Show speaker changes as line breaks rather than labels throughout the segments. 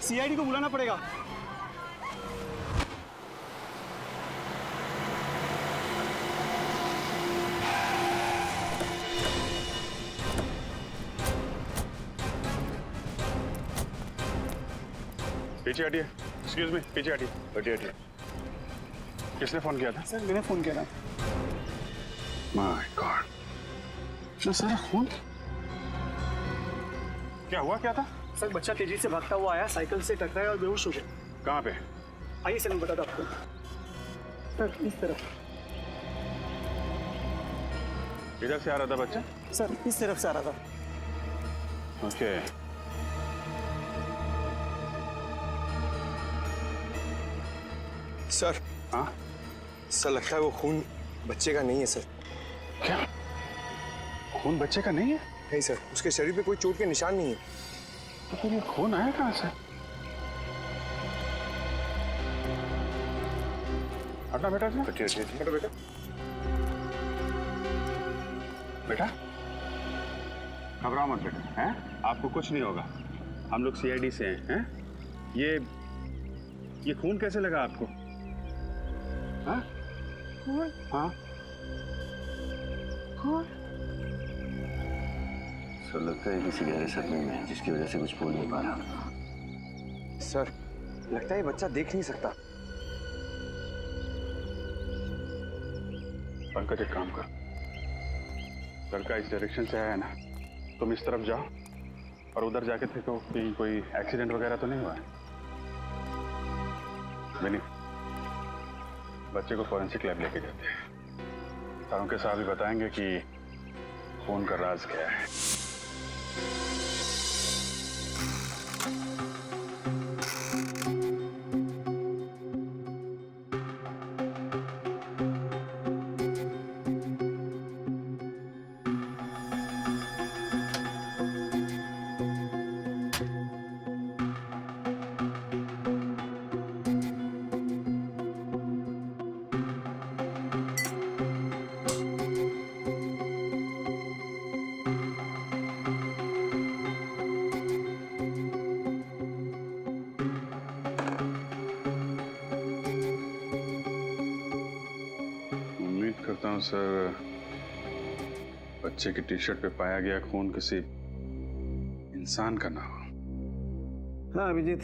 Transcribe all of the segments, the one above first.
CID को बुलाना पड़ेगा।
पीछे हटिए। एक्सक्यूज मी, पीछे हटिए। हटिए हटिए। किसने फोन किया था?
सर मैंने फोन किया था।
माय गॉड, इतना सारा खून। क्या हुआ, क्या था?
सर बच्चा तेजी से भागता हुआ आया, साइकिल से टकराया और बेहोश हो गया।
कहाँ पे?
आइए सर मैं बताता आपको। सर इस तरफ।
इधर से आ रहा था बच्चा?
सर इस तरफ से आ रहा था।
ओके।
सर।
हाँ
सर लगता है वो खून बच्चे का नहीं है सर।
क्या? खून बच्चे का नहीं है?
नहीं सर, उसके शरीर पे कोई चोट के निशान नहीं है।
तो फिर ये खून आया कहाँ से? हटना बेटा, हटो बेटा। बेटा घबराओ मत बेटा, हैं? आपको कुछ नहीं होगा। हम लोग सीआईडी से हैं। ये खून कैसे लगा आपको? हाँ? हाँ?
सर लगता है किसी गहरे सदमे में है, जिसकी वजह से कुछ बोल नहीं पा रहा।
सर लगता है ये बच्चा देख नहीं सकता।
पंकज एक काम कर, लड़का इस डायरेक्शन से आया ना, तुम इस तरफ जाओ और उधर जाके देखो कि कोई एक्सीडेंट वगैरह तो नहीं हुआ है। विनी, बच्चे को फॉरेंसिक लैब लेके जाते हैं। सारों के साथ भी बताएंगे कि खून का राज क्या है। उम्मीद करता हूं सर, बच्चे की टी शर्ट पे पाया गया खून किसी इंसान का ना हो।
हाँ अभिजीत,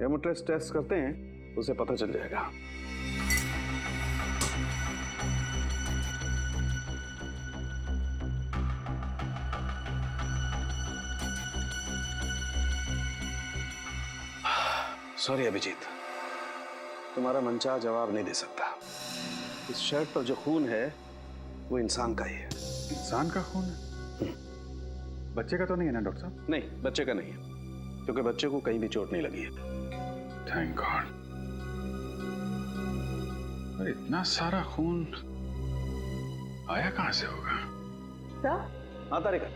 हेमोटेस्ट टेस्ट करते हैं, उसे पता चल जाएगा। सॉरी अभिजीत, तुम्हारा मनचाहा जवाब नहीं दे सकता। इस शर्ट पर जो खून है वो इंसान का ही है।
इंसान का खून है? बच्चे का तो नहीं है ना डॉक्टर साहब?
नहीं, बच्चे का नहीं है, क्योंकि बच्चे को कहीं भी चोट नहीं लगी है।
Thank God. पर इतना सारा खून आया कहां से होगा?
सर?
हाँ तारिका।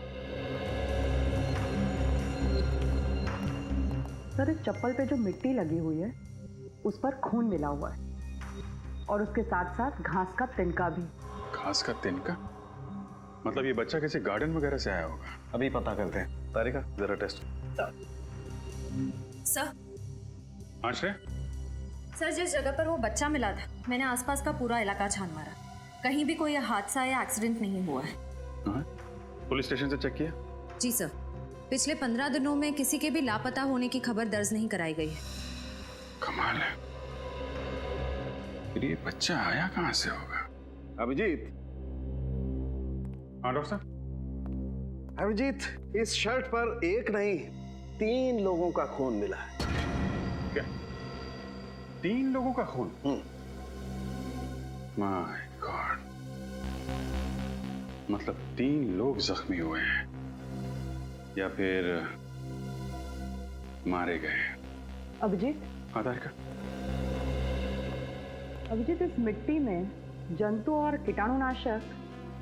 सर इस चप्पल पे जो मिट्टी लगी हुई है उस पर खून मिला हुआ है और उसके साथ साथ घास का तिनका भी।
घास का तिनका? मतलब ये बच्चा किसी गार्डन वगैरह से आया होगा।
अभी पता करते हैं। तारिका जरा टेस्ट।
सर।
हाँ श्रेय?
सर जिस जगह पर वो बच्चा मिला था, मैंने आसपास का पूरा इलाका छान मारा, कहीं भी कोई हादसा या एक्सीडेंट नहीं हुआ है।
हाँ? पुलिस स्टेशन से चेक किया?
जी सर, पिछले 15 दिनों में किसी के भी लापता होने की खबर दर्ज नहीं कराई गई है।
कमाल है। फिर ये बच्चा आया कहां से होगा?
अभिजीत।
हाँ डॉक्टर साहब?
अभिजीत, इस शर्ट पर एक नहीं 3 लोगों का खून मिला है।
क्या? 3 लोगों का खून? माय गॉड, मतलब 3 लोग जख्मी हुए हैं या फिर मारे गए।
अभिजीत?
हाँ तारिका?
अभिजीत इस मिट्टी में जंतु और कीटाणुनाशक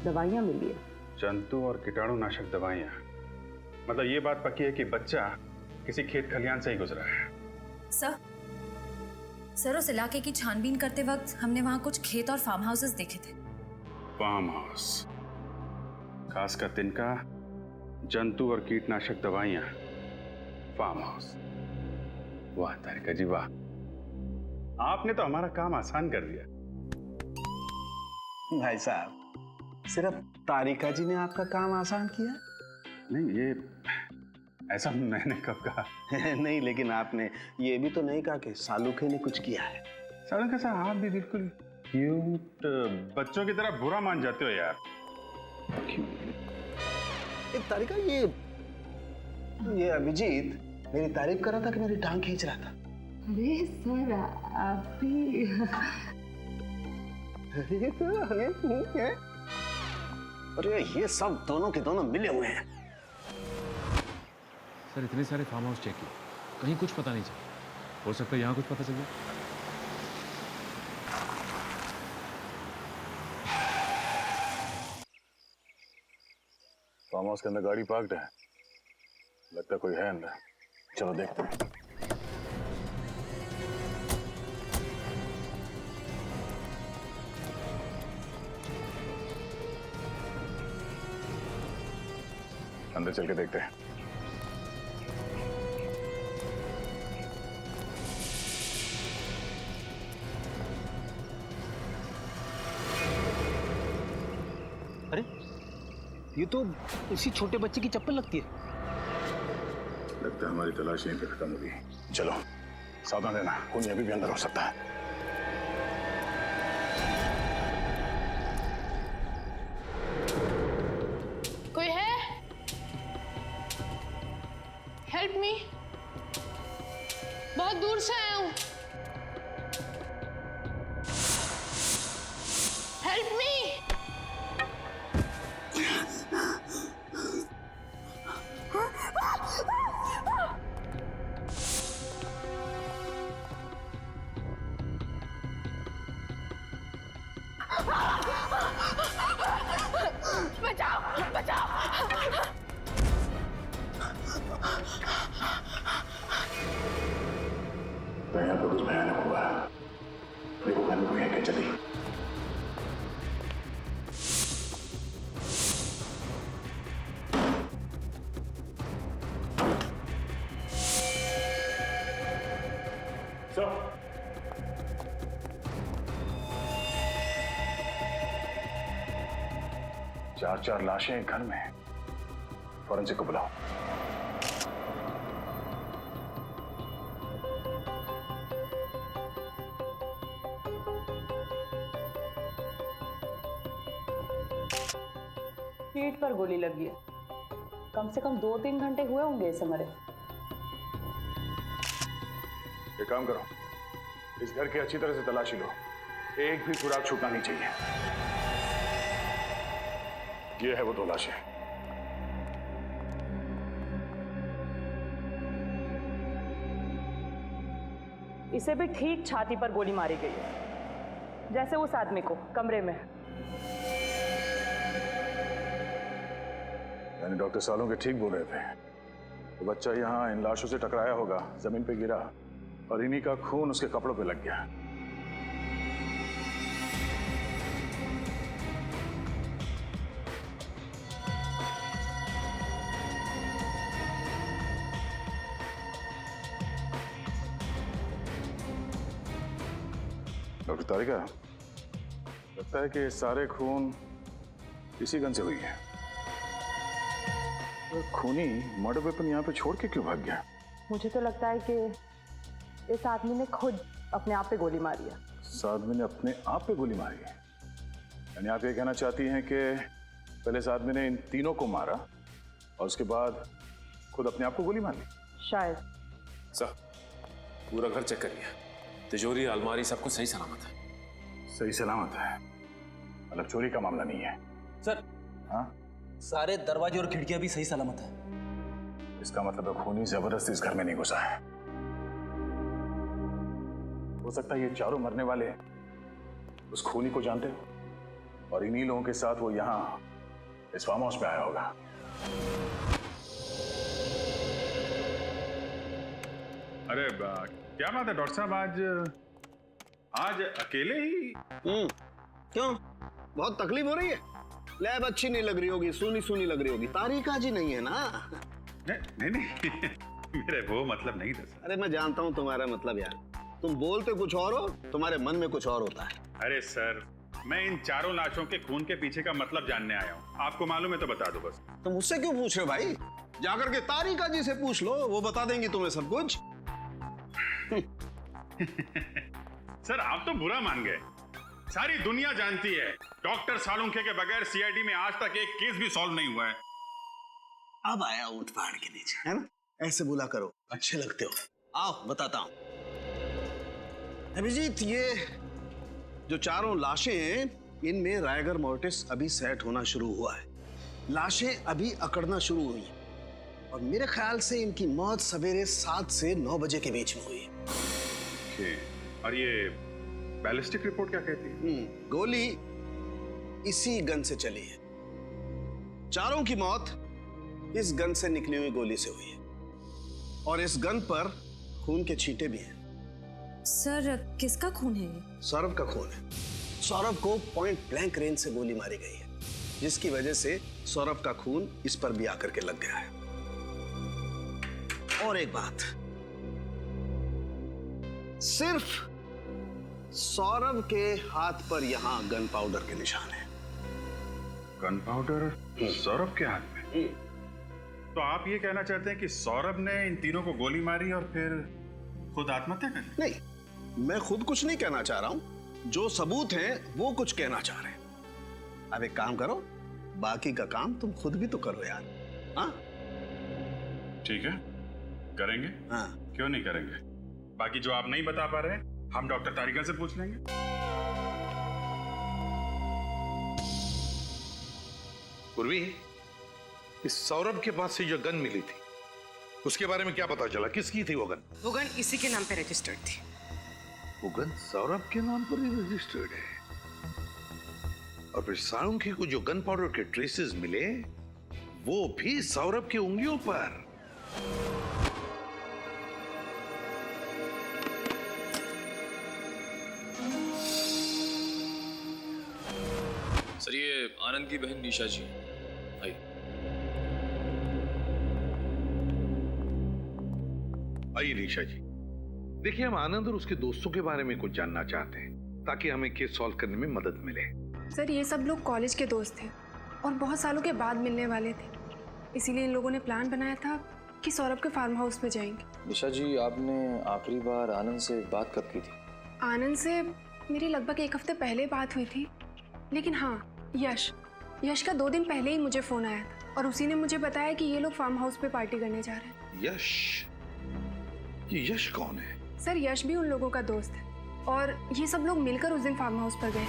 दवाइयां मिली है।
जंतु और कीटाणुनाशक दवाइयां? मतलब ये बात पक्की है कि बच्चा किसी खेत खलियान से ही गुजरा है।
सर उस इलाके की छानबीन करते वक्त हमने वहां कुछ खेत और फार्म हाउसेस देखे थे।
फार्म हाउस, घास का तिनका, जंतु और कीटनाशक दवाइयां, फार्म हाउस। वाह तारिका जी वाह, आपने तो हमारा काम आसान कर दिया।
भाई साहब, सिर्फ तारिका जी ने आपका काम आसान किया?
नहीं, ये ऐसा मैंने कब कहा?
नहीं, लेकिन आपने ये भी तो नहीं कहा कि सालुखे ने कुछ किया है।
सड़क कैसा, आप भी बिल्कुल क्यूट बच्चों की तरह बुरा मान जाते हो यार।
तारिका, ये अभिजीत मेरी तारीफ कर रहा था कि मेरी टांग खींच रहा था।
अरे सर, आप भी
अरे ये सब दोनों के दोनों मिले हुए हैं।
सर इतने सारे फार्म हाउस चेक किए, कहीं कुछ पता नहीं चला। हो सकता है यहाँ कुछ पता चल जाए।
फार्म हाउस के अंदर गाड़ी पार्क्ड है, लगता है कोई है अंदर। चलो देखते हैं। अंदर चल के देखते हैं।
अरे ये तो उसी छोटे बच्चे की चप्पल लगती है।
लगता है हमारी तलाश यहीं पे खत्म होगी। चलो सावधान रहना, कोई अभी भी अंदर हो सकता है।
कोई है? हेल्प मी, बहुत दूर से आया हूं। Help me. बचाओ बचाओ।
यहाँ पे कुछ भयानक हुआ है। देखो घर में कोई है क्या? जल्दी। चार लाशें एक घर में। फॉरेंसिक को बुलाओ।
पीठ पर गोली लगी है। कम से कम 2-3 घंटे हुए होंगे इसे मरे।
ये काम करो, इस घर की अच्छी तरह से तलाशी लो, एक भी सुराग छूटना नहीं चाहिए। ये है वो 2 लाशें।
इसे भी ठीक छाती पर गोली मारी गई है, जैसे उस आदमी को कमरे में।
यानी डॉक्टर सालों के ठीक बोल रहे थे। तो बच्चा यहाँ इन लाशों से टकराया होगा, जमीन पे गिरा और इन्हीं का खून उसके कपड़ों पे लग गया। डॉक्टर तारिका, लगता है कि सारे खून इसी गन से हुई है। तो खूनी मर्डर वेपन यहाँ पे छोड़ के क्यों भाग गया?
मुझे तो लगता है कि इस आदमी ने खुद अपने आप पे गोली मारी है।
इस आदमी ने अपने आप पे गोली मारी है? यानी आप ये कहना चाहती हैं कि पहले इस आदमी ने इन तीनों को मारा और उसके बाद खुद अपने आप को गोली मार ली?
शायद।
सर पूरा घर चेक कर लिया, तिजोरी अलमारी सब कुछ सही सलामत है।
सही सलामत है, मतलब चोरी का मामला नहीं है?
सर
हाँ,
सारे दरवाजे और खिड़कियां भी सही सलामत है।
इसका मतलब है खूनी जबरदस्ती इस घर में नहीं घुसा है। हो सकता है ये चारों मरने वाले उस खूनी को जानते हो और इन्हीं लोगों के साथ वो यहाँ इस फार्म हाउस पे आया होगा। अरे क्या बात है डॉक्टर साहब, आज अकेले ही?
क्यों, बहुत तकलीफ हो रही है? लैब अच्छी नहीं लग रही होगी, सूनी सूनी लग रही होगी। तारिका जी नहीं है ना?
नहीं नहीं,
मेरे वो मतलब नहीं था सर।
अरे मैं जानता हूँ तुम्हारा मतलब यार, तुम बोलते कुछ और हो, तुम्हारे मन में कुछ और होता है।
अरे सर, मैं इन चारों लाशों के खून के पीछे का मतलब जानने आया हूँ। आपको मालूम है तो बता दो बस।
तुम मुझसे क्यों पूछ रहे हो भाई? जाकर के तारिका जी से पूछ लो, वो बता देंगी तुम्हें सब कुछ।
सर आप तो बुरा मान गए। सारी दुनिया जानती है डॉक्टर सालुंखे के बगैर सीआईडी में आज तक एक केस भी सॉल्व नहीं हुआ है।
अब आया ऊंट पहाड़ के नीचे, है ना? ऐसे बोला करो, अच्छे लगते हो। आओ बताता हूं। अभिजीत, ये जो चारों लाशें हैं, इनमें रायगर मोर्टिस अभी सेट होना शुरू हुआ है। लाशें अभी अकड़ना शुरू हुई हैं और मेरे ख्याल से इनकी मौत सवेरे 7 से 9 बजे के बीच में हुई है।
और ये बैलिस्टिक रिपोर्ट क्या कहती है?
गोली इसी गन से चली है। चारों की मौत इस गन से निकली हुई गोली से हुई है और इस गन पर खून के छींटे भी हैं।
सर किसका खून है ये?
सौरभ का खून है। सौरभ को पॉइंट ब्लैंक रेंज से गोली मारी गई है, जिसकी वजह से सौरभ का खून इस पर भी आकर के लग गया है। और एक बात, सिर्फ सौरभ के हाथ पर यहां गन पाउडर के निशान है।
गन पाउडर सौरभ के हाथ में? तो आप ये कहना चाहते हैं कि सौरभ ने इन तीनों को गोली मारी और फिर खुद आत्महत्या कर ली?
नहीं, मैं खुद कुछ नहीं कहना चाह रहा हूं। जो सबूत हैं वो कुछ कहना चाह रहे हैं। अब एक काम करो, बाकी का काम तुम खुद भी तो करो यार। हाँ
ठीक है, करेंगे।
हाँ,
क्यों नहीं करेंगे? बाकी जो आप नहीं बता पा रहे हम डॉक्टर तारिका से पूछ लेंगे।
पूर्वी, इस सौरभ के पास से जो गन मिली थी उसके बारे में क्या पता चला? किसकी थी वो गन?
वो गन इसी के नाम पे रजिस्टर्ड थी।
वो गन सौरभ के नाम पर ही रजिस्टर्ड है। और फिर सालुंखे को जो गन पाउडर के ट्रेसेस मिले वो भी सौरभ की उंगलियों पर।
सर ये आनंद की बहन निशा जी है।
आइए निशा जी, देखिए हम आनंद और उसके दोस्तों के बारे में कुछ जानना चाहते हैं ताकि हमें केस सॉल्व करने में मदद मिले।
सर ये सब लोग कॉलेज के दोस्त थे और बहुत सालों के बाद मिलने वाले थे, इसीलिए इन लोगों ने प्लान बनाया था कि सौरभ के फार्म हाउस पे जाएंगे।
निशा जी, आपने आखिरी बार आनंद से बात कब की थी?
आनंद से मेरी लगभग 1 हफ्ते पहले बात हुई थी, लेकिन हाँ, यश का 2 दिन पहले ही मुझे फोन आया था और उसी ने मुझे बताया कि ये लोग फार्म हाउस पे पार्टी करने जा रहे हैं।
यश? ये यश कौन है?
सर यश भी उन लोगों का दोस्त है और ये सब लोग मिलकर उस दिन फार्म हाउस पर गए।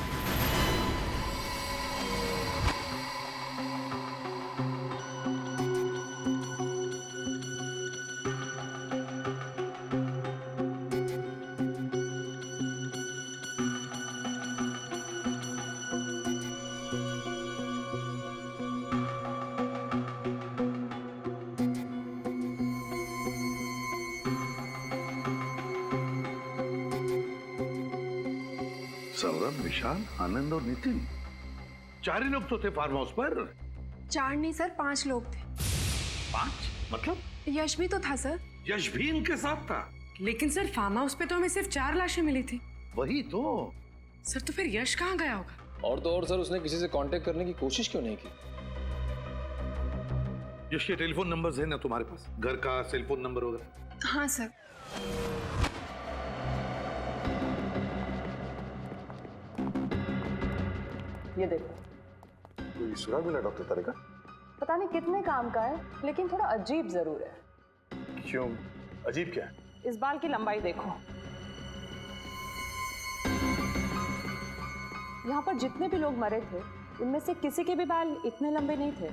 सौरभ, विशाल, आनंद और नितिन, 4 ही लोग तो थे फार्म हाउस पर।
4 नहीं सर, 5 लोग थे।
5? मतलब?
यश भी तो था सर।
यश भी इनके साथ था?
लेकिन सर फार्म हाउस पे तो हमें सिर्फ 4 लाशें मिली थी।
वही तो।
सर तो फिर यश कहाँ गया होगा?
और तो और सर, उसने किसी से कांटेक्ट करने की कोशिश क्यों नहीं की?
यश के टेलीफोन नंबर्स है ना तुम्हारे पास? घर का सेलफोन नंबर वगैरह?
हाँ सर।
ये देखो,
कोई सुराग मिला डॉक्टर तारिका?
पता नहीं कितने काम का है, लेकिन थोड़ा अजीब जरूर है।
क्यों? अजीब क्या है?
इस बाल की लंबाई देखो। यहाँ पर जितने भी लोग मरे थे उनमें से किसी के भी बाल इतने लंबे नहीं थे।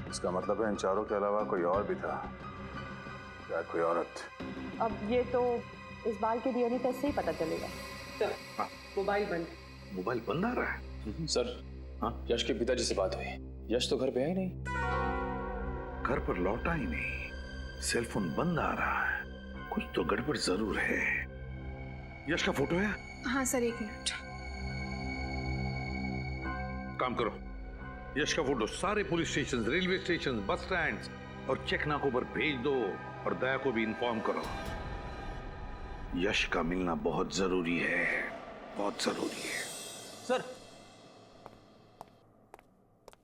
इसका मतलब है इन चारों के अलावा कोई और भी था, या कोई औरत।
अब ये तो इस बाल के डीएनए टेस्ट से ही पता चलेगा।
मोबाइल बंद।
मोबाइल बंद आ रहा है?
सर, हाँ, यश के पिताजी से बात हुई। यश तो घर पे है ही नहीं।
घर पर लौटा ही नहीं, सेलफोन बंद आ रहा है। कुछ तो गड़बड़ जरूर है। यश का फोटो है?
हाँ सर, 1 मिनट।
काम करो, यश का फोटो सारे police station, railway station, bus stand और चेक नाकों पर भेज दो और दया को भी इन्फॉर्म करो। यश का मिलना बहुत जरूरी है, बहुत जरूरी है।
सर,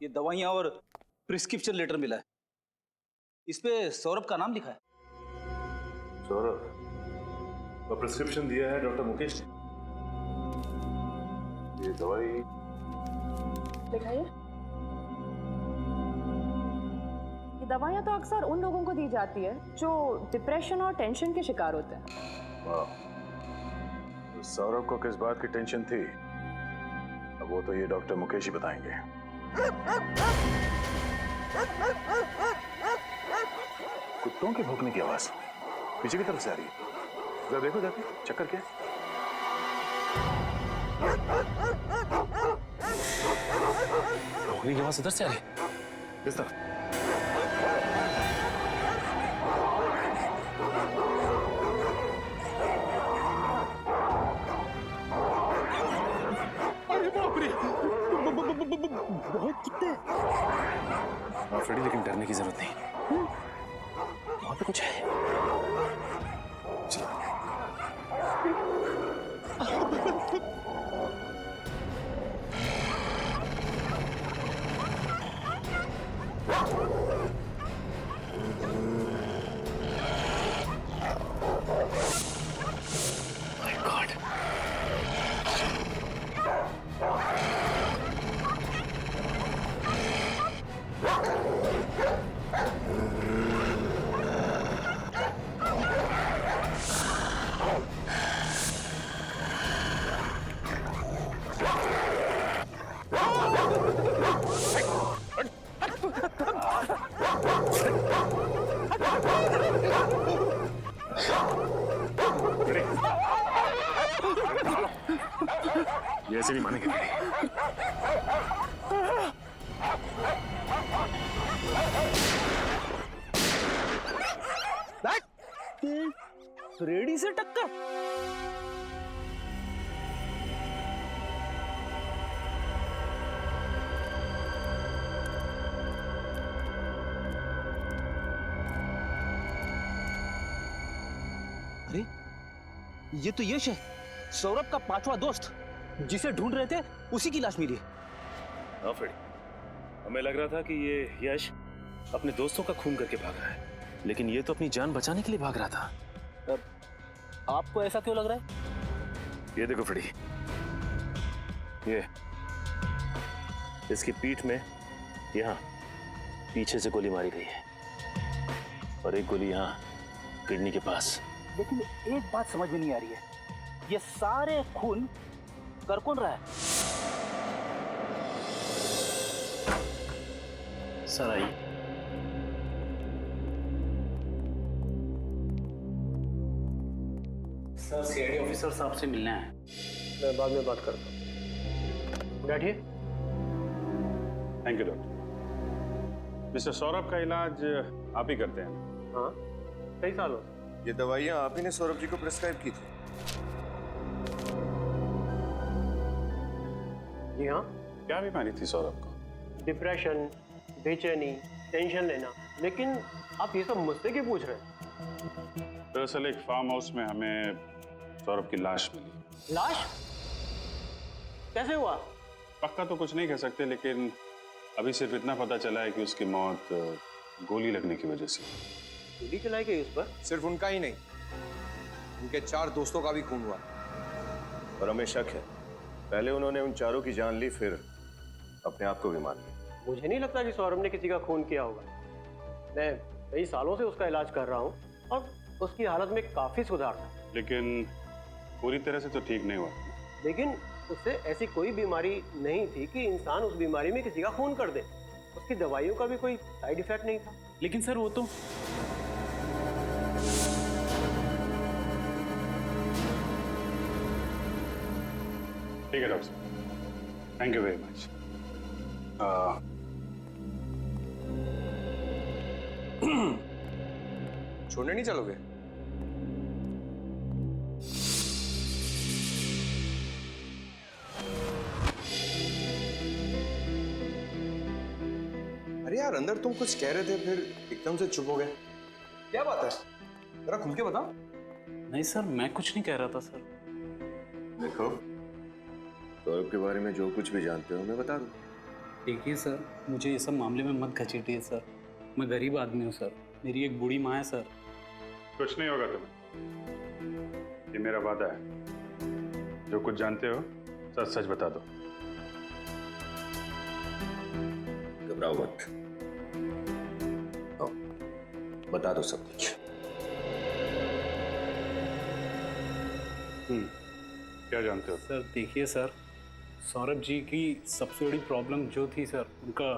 ये दवाइयां और प्रिस्क्रिप्शन लेटर मिला है, इस पे सौरभ का नाम लिखा है।
सौरभ, तो प्रिस्क्रिप्शन दिया है डॉक्टर मुकेश ने। ये दवाई
दिखाइए। ये दवाइयाँ तो अक्सर उन लोगों को दी जाती है जो डिप्रेशन और टेंशन के शिकार होते हैं।
वाह, तो सौरभ को किस बात की टेंशन थी, अब वो तो ये डॉक्टर मुकेश ही बताएंगे। कुत्तों के भौंकने की आवाज पीछे की तरफ से आ रही है, जरा देखो जाके, चक्कर क्या है?
भौंकने की आवाज इधर से आ रही है,
इस तरफ।
बहुत कुत्ते।
हाँ फ्रेडी, लेकिन डरने की जरूरत नहीं, वहां पे कुछ है। चलो। My God.
ये ऐसे नहीं मानेंगे।
फ्रेडी से टक्कर। अरे ये तो यश है, सौरभ का 5वां दोस्त, जिसे ढूंढ रहे थे उसी की लाश मिली।
हाँ फ्रेडी, हमें लग रहा था कि ये यश अपने दोस्तों का खून करके भाग रहा है, लेकिन ये तो अपनी जान बचाने के लिए भाग रहा था।
आपको ऐसा क्यों लग रहा है?
ये देखो फ्रेडी, ये इसकी पीठ में यहाँ पीछे से गोली मारी गई है और एक गोली यहाँ किडनी के पास।
लेकिन एक बात समझ में नहीं आ रही है, ये सारे खून कर कौन रहा है?
सर आइए।
सर, सीआईडी ऑफिसर साहब से मिलना है।
मैं बाद में बात करता हूँ, बैठिए।
Thank you doctor. Mister Saurabh का इलाज आप ही करते हैं?
हाँ, कई सालों से।
ये दवाइयाँ आप ही ने सौरभ जी को प्रिस्क्राइब की थी?
जी हाँ।
क्या बीमारी थी सौरभ को?
डिप्रेशन, बेचैनी, टेंशन लेना। लेकिन आप ये सब मुझसे क्यों पूछ रहे हैं?
दरअसल एक फार्म हाउस में हमें सौरभ की लाश मिली।
लाश? कैसे हुआ?
पक्का तो कुछ नहीं कह सकते, लेकिन अभी सिर्फ इतना पता चला है कि उसकी मौत गोली लगने की वजह से।
गोली चलाई गई उस पर?
सिर्फ उनका ही नहीं, उनके 4 दोस्तों का भी खून हुआ और हमें शक है पहले उन्होंने उन चारों की जान ली, फिर अपने आप को भी मार लिया।
मुझे नहीं लगता कि सौरभ ने किसी का खून किया होगा। मैं कई सालों से उसका इलाज कर रहा हूँ और उसकी हालत में काफी सुधार था।
लेकिन पूरी तरह से तो ठीक नहीं हुआ।
लेकिन उससे ऐसी कोई बीमारी नहीं थी कि इंसान उस बीमारी में किसी का खून कर दे। उसकी दवाइयों का भी कोई साइड इफेक्ट नहीं था।
लेकिन सर वो तो
ठीक है डॉक्टर साहब, थैंक यू वेरी मच।
छोड़ने नहीं चलोगे? यार अंदर तुम कुछ कह रहे थे फिर एकदम से चुप हो गए, क्या बात है? जरा खुल के बताओ।
नहीं सर, मैं कुछ नहीं कह रहा था सर।
देखो, सौरभ के बारे में जो कुछ भी जानते हो मैं बता दूं।
देखिए सर, मुझे ये सब मामले में मत घसीटिए सर। मैं गरीब आदमी हूँ सर, मेरी एक बूढ़ी माँ है सर।
कुछ नहीं होगा तुम्हें, ये मेरा वादा है। जो कुछ जानते हो सच सच बता दो।
घबराओ मत, आओ, बता दो सब कुछ।
क्या जानते हो?
सर देखिए सर, सौरभ जी की सबसे बड़ी प्रॉब्लम जो थी सर, उनका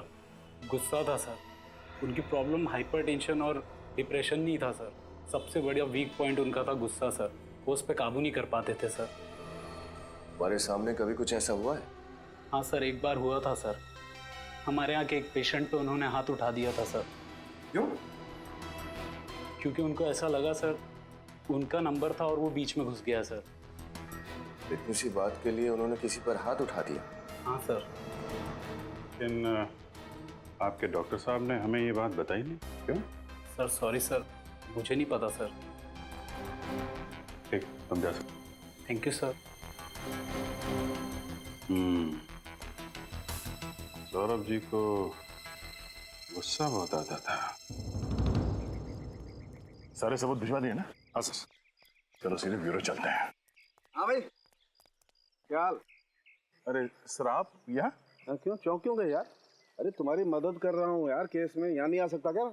गुस्सा था सर। उनकी प्रॉब्लम हाइपरटेंशन और डिप्रेशन नहीं था सर। सबसे बड़ा वीक पॉइंट उनका था गुस्सा सर। वो उस पर काबू नहीं कर पाते थे सर।
हमारे सामने कभी कुछ ऐसा हुआ है?
हाँ सर, एक बार हुआ था सर। हमारे यहाँ के एक पेशेंट पे उन्होंने हाथ उठा दिया था सर।
क्यों?
क्योंकि उनको ऐसा लगा सर उनका नंबर था और वो बीच में घुस गया सर।
इतनी सी बात के लिए उन्होंने किसी पर हाथ उठा दिया?
हाँ सर।
लेकिन आपके डॉक्टर साहब ने हमें ये बात बताई नहीं, क्यों?
सर सॉरी सर, मुझे नहीं पता सर।
ठीक, तुम जा सकते।
Thank you sir.
Saurabh ji को गुस्सा बहुत आता था।
सारे सबूत भिजवा दिए ना? हाँ सर। चलो सीधे ब्यूरो चलते हैं।
हाँ भाई, क्या हाल?
अरे सर, आप यहाँ?
क्यों चौंक क्यों गए यार? अरे तुम्हारी मदद कर रहा हूँ यार केस में, यहाँ नहीं आ सकता क्या?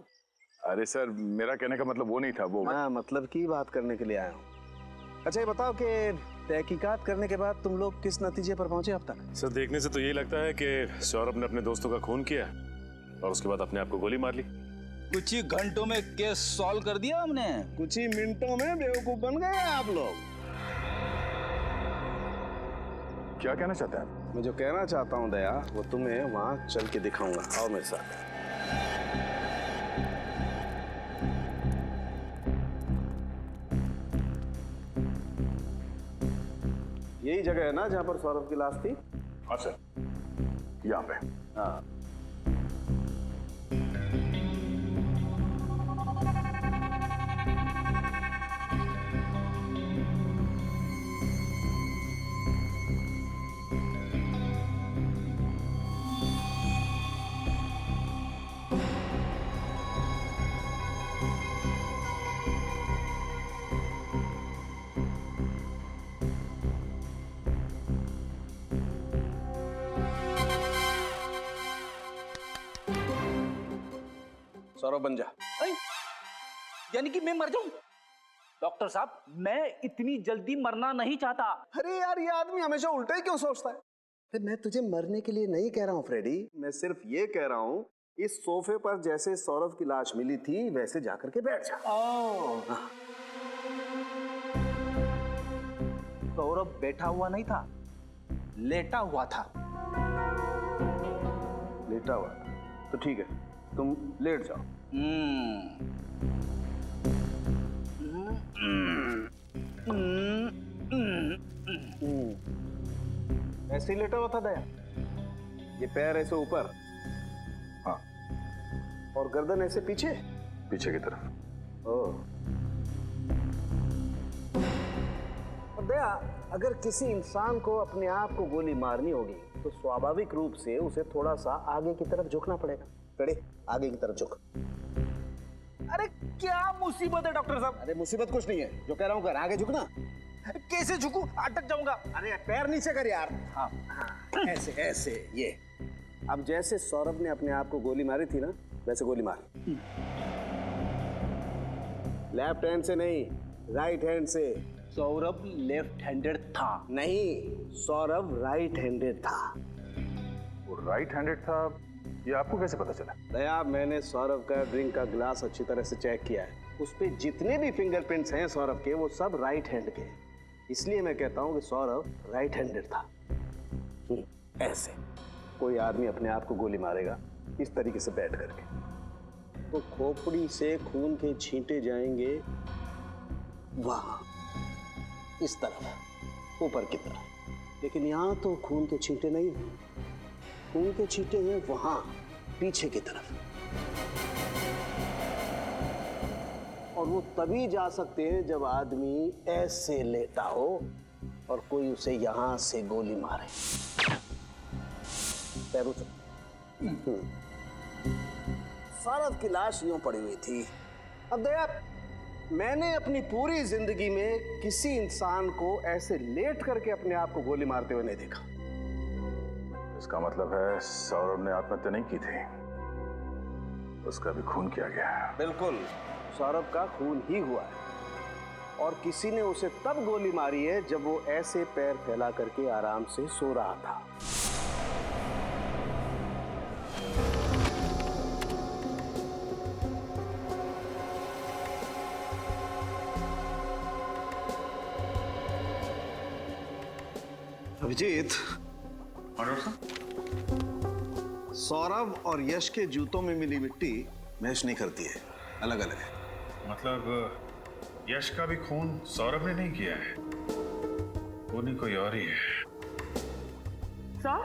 अरे सर, मेरा कहने का मतलब वो नहीं था। वो
हाँ, मतलब की बात करने के लिए आया हूँ। अच्छा ये बताओ कि तहकीकात करने के बाद तुम लोग किस नतीजे पर पहुंचे अब तक?
सर देखने से तो यही लगता है कि सौरभ ने अपने दोस्तों का खून किया और उसके बाद अपने आप को गोली मार ली।
कुछ ही घंटों में केस सॉल्व कर दिया हमने।
कुछ ही मिनटों में बेवकूफ बन गए आप लोग।
क्या कहना चाहते हैं आप?
मैं जो कहना चाहता हूँ दया, वो तुम्हें वहां चल के दिखाऊंगा। आओ मेरे साथ। यही जगह है ना जहाँ पर सौरभ की लाश थी?
हाँ सर, यहाँ पे।
हाँ। सौरभ बन जा।
यानी कि मैं मर जाऊं? डॉक्टर साहब, मैं इतनी जल्दी मरना नहीं चाहता।
अरे यार, ये आदमी हमेशा उल्टा ही क्यों सोचता है? मैं तुझे मरने के लिए नहीं कह रहा हूँ फ्रेडी, मैं सिर्फ ये कह रहा हूँ इस सोफे पर जैसे सौरभ की लाश मिली थी वैसे जाकर के बैठ जा।
हाँ। सौरभ बैठा हुआ नहीं था, लेटा हुआ था।
लेटा हुआ? तो ठीक है, तुम लेट जाओ। ऐसे ही लेटा हुआ था दया? ये पैर ऐसे ऊपर?
हाँ।
और गर्दन ऐसे पीछे?
पीछे की तरफ।
ओह। और दया, अगर किसी इंसान को अपने आप को गोली मारनी होगी तो स्वाभाविक रूप से उसे थोड़ा सा आगे की तरफ झुकना पड़ेगा। खड़े, आगे की तरफ झुक।
अरे क्या मुसीबत है डॉक्टर साहब?
अरे मुसीबत कुछ नहीं है, जो कह रहा हूँ कर, आगे झुकना।
कैसे झुकूं? अटक जाऊंगा।
अरे पैर नीचे कर यार।
हाँ।
ऐसे ऐसे, ये। अब जैसे सौरभ ने अपने आप को गोली मारी थी ना, वैसे गोली मार। लेफ्ट हैंड से नहीं, राइट हैंड से।
सौरभ लेफ्ट हैंडेड था।
नहीं, सौरभ राइट हैंडेड था।
वो राइट हैंडेड था, ये आपको कैसे पता चला?
दया, मैंने सौरभ का ड्रिंक का ग्लास अच्छी तरह से चेक किया है। उस पे जितने भी फिंगरप्रिंट्स हैं सौरभ के, वो सब राइट हैंड के हैं। इसलिए मैं कहता हूँ कि सौरभ राइट हैंडेड था। ऐसे कोई आदमी अपने आप को गोली मारेगा इस तरीके से बैठ करके, तो खोपड़ी से खून के छींटे जाएंगे वहां, इस तरफ, ऊपर की तरफ। लेकिन यहाँ तो खून के छींटे नहीं हैं, खून के छींटे हैं वहां, पीछे की तरफ। और वो तभी जा सकते हैं जब आदमी ऐसे लेटा हो और कोई उसे यहां से गोली मारे। पैरों से सौरभ की लाश यूं पड़ी हुई थी। अब देख, मैंने अपनी पूरी जिंदगी में किसी इंसान को ऐसे लेट करके अपने आप को गोली मारते हुए नहीं देखा।
इसका मतलब है सौरभ ने आत्महत्या नहीं की थी, उसका भी खून किया गया है।
बिल्कुल, सौरभ का खून ही हुआ है और किसी ने उसे तब गोली मारी है जब वो ऐसे पैर फैला करके आराम से सो रहा था। अभिजीत, सौरभ और यश के जूतों में मिली मिट्टी मैच नहीं करती है, अलग अलग है।
मतलब यश का भी खून सौरभ ने नहीं किया है, खून ही कोई और ही है।
सर,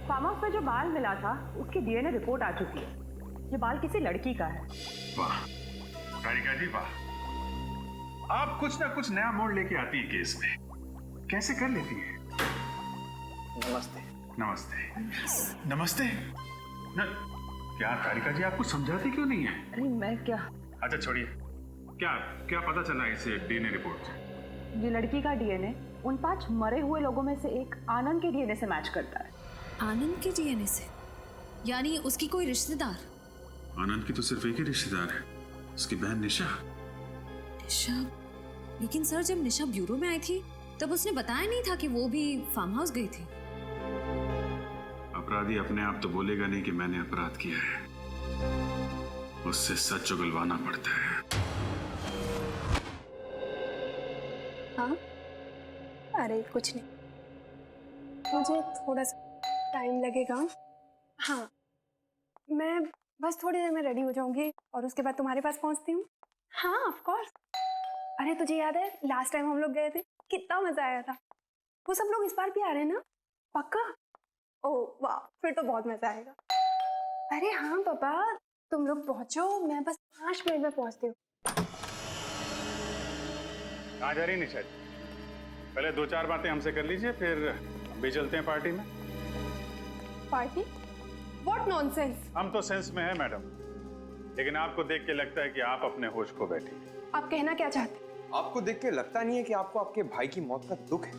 फार्म हाउस में जो बाल मिला था उसकी डीएनए रिपोर्ट आ चुकी है। ये बाल किसी लड़की का है।
वाह कारिका जी वाह, आप कुछ ना कुछ नया मोड़ लेके आती है केस में, कैसे कर लेती है?
नमस्ते।
नमस्ते नमस्ते क्या कारिका जी, आप कुछ समझाती क्यों नहीं है?
अरे मैं क्या,
अच्छा छोड़िए, क्या क्या पता चला इसे डीएनए रिपोर्ट से?
ये लड़की का डीएनए उन 5 मरे हुए लोगों में से एक आनंद के डीएनए से मैच करता है।
आनंद के डीएनए से? यानी उसकी कोई रिश्तेदार?
आनंद की तो सिर्फ एक ही रिश्तेदार है, उसकी बहन निशा।
निशा? लेकिन सर जब निशा ब्यूरो में आई थी तब उसने बताया नहीं था कि वो भी फार्म हाउस गई थी।
अपराधी अपने आप तो बोलेगा नहीं कि मैंने अपराध किया है, उससे सच उगलवाना पड़ता है।
हाँ? अरे कुछ नहीं, मुझे थोड़ा सा टाइम लगेगा। हाँ, मैं बस थोड़ी देर में रेडी हो जाऊंगी और उसके बाद तुम्हारे पास पहुंचती हूँ। हाँ ऑफ कोर्स। अरे तुझे याद है लास्ट टाइम हम लोग गए थे, कितना मजा आया था। वो सब लोग इस बार भी आ रहे हैं ना? पक्का? ओह वाह, फिर तो बहुत मजा आएगा। अरे हाँ पापा, तुम लोग पहुंचो, मैं बस 5 मिनट में पहुंचती हूँ।
कहाँ जा रही निशा जी? पहले 2-4 बातें हमसे कर लीजिए, फिर हम भी चलते हैं पार्टी में।
पार्टी? What nonsense.
हम तो सेंस में है मैडम, लेकिन आपको देख के लगता है कि आप अपने होश खो बैठी।
आप कहना क्या चाहते?
आपको देख के लगता नहीं है कि आपको आपके भाई की मौत का दुख है?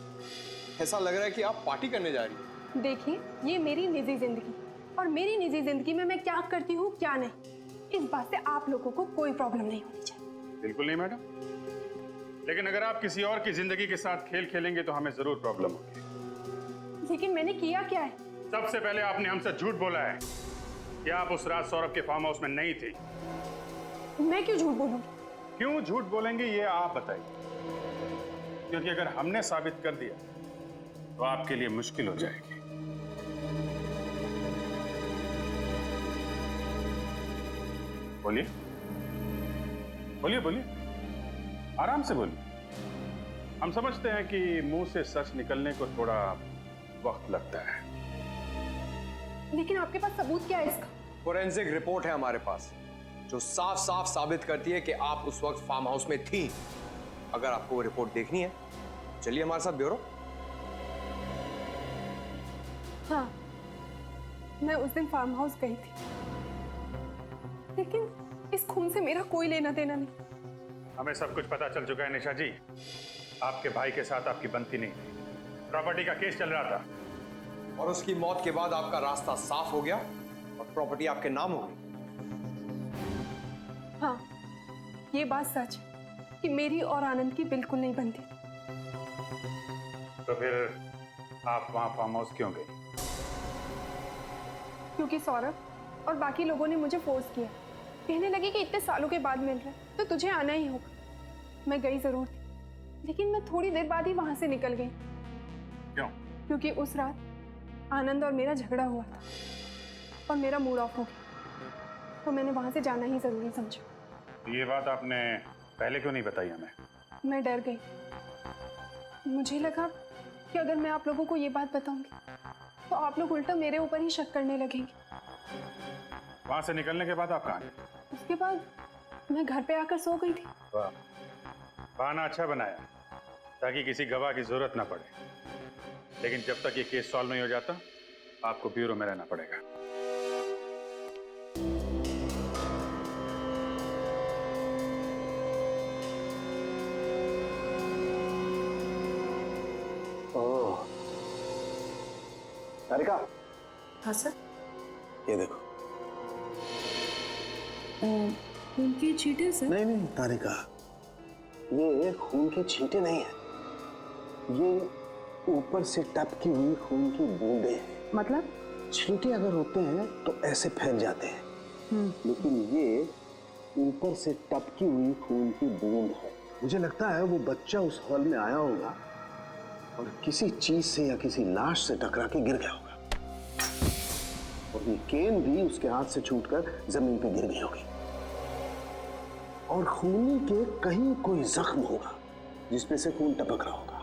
ऐसा लग रहा है कि आप पार्टी करने जा रही हैं।
देखिए, ये मेरी निजी जिंदगी और मेरी निजी जिंदगी में मैं क्या करती हूँ क्या नहीं, इस बात से आप लोगों को कोई प्रॉब्लम नहीं होनी चाहिए।
बिल्कुल नहीं मैडम, लेकिन अगर आप किसी और की जिंदगी के साथ खेल खेलेंगे तो हमें जरूर प्रॉब्लम होगी।
लेकिन मैंने किया क्या है?
सबसे पहले आपने हमसे झूठ बोला है कि आप उस रात सौरभ के फार्म हाउस में नहीं थी।
मैं क्यों झूठ बोलूंगी?
क्यों झूठ बोलेंगे ये आप बताइए, क्योंकि अगर हमने साबित कर दिया तो आपके लिए मुश्किल हो जाएगी। बोलिए बोलिए बोलिए, आराम से बोलिए। हम समझते हैं कि मुंह से सच निकलने को थोड़ा वक्त लगता है,
लेकिन आपके पास सबूत क्या है इसका?
फोरेंसिक रिपोर्ट है हमारे पास जो साफ साफ साबित करती है कि आप उस वक्त फार्म हाउस में थी। अगर आपको वो रिपोर्ट देखनी है, चलिए हमारे साथ ब्यूरो।
हाँ, मैं उस दिन फार्म हाउस गई थी, लेकिन इस खून से मेरा कोई लेना देना नहीं।
हमें सब कुछ पता चल चुका है निशा जी, आपके भाई के साथ आपकी बनती नहीं थी, प्रॉपर्टी का केस चल रहा था
और उसकी मौत के बाद आपका रास्ता साफ हो गया और प्रॉपर्टी आपके नाम हो गई।
हाँ, ये बात सच है कि मेरी और आनंद की बिल्कुल नहीं बनती।
तो फिर आप वहां फार्म हाउस क्यों गई?
क्योंकि सौरभ और बाकी लोगों ने मुझे फोर्स किया, कहने लगे कि इतने सालों के बाद मिल रहे हैं तो तुझे आना ही होगा। मैं गई जरूर थी, लेकिन मैं थोड़ी देर बाद ही वहां से निकल गई।
क्यों?
क्योंकि उस रात आनंद और मेरा झगड़ा हुआ था और मेरा मूड ऑफ हो गया, तो मैंने वहां से जाना ही जरूरी समझा।
ये बात आपने पहले क्यों नहीं बताई हमें?
मैं डर गई। मुझे लगा कि अगर मैं आप लोगों को ये बात बताऊंगी तो आप लोग उल्टा मेरे ऊपर ही शक करने लगेंगे।
वहां से निकलने के बाद आप कहाँ गए?
उसके बाद मैं घर पे आकर सो गई थी।
वाह, बहाना अच्छा बनाया ताकि किसी गवाह की जरूरत ना पड़े। लेकिन जब तक ये केस सॉल्व नहीं हो जाता आपको ब्यूरो में रहना पड़ेगा।
ओह, तारिका,
हाँ सर।
ये देखो।
खून की छींटे सर?
नहीं नहीं तारिका, ये खून के छींटे नहीं है, ये ऊपर से टपकी हुई खून की बूंदें हैं।
मतलब?
छींटे अगर होते हैं तो ऐसे फैल जाते हैं, लेकिन ये ऊपर से टपकी हुई खून की बूंद है। मुझे लगता है वो बच्चा उस हॉल में आया होगा और किसी चीज से या किसी लाश से टकरा के गिर गया होगा, और ये केन भी उसके हाथ से छूटकर जमीन पे गिर गई होगी, और खूनी के कहीं कोई जख्म होगा जिसपे से खून टपक रहा होगा।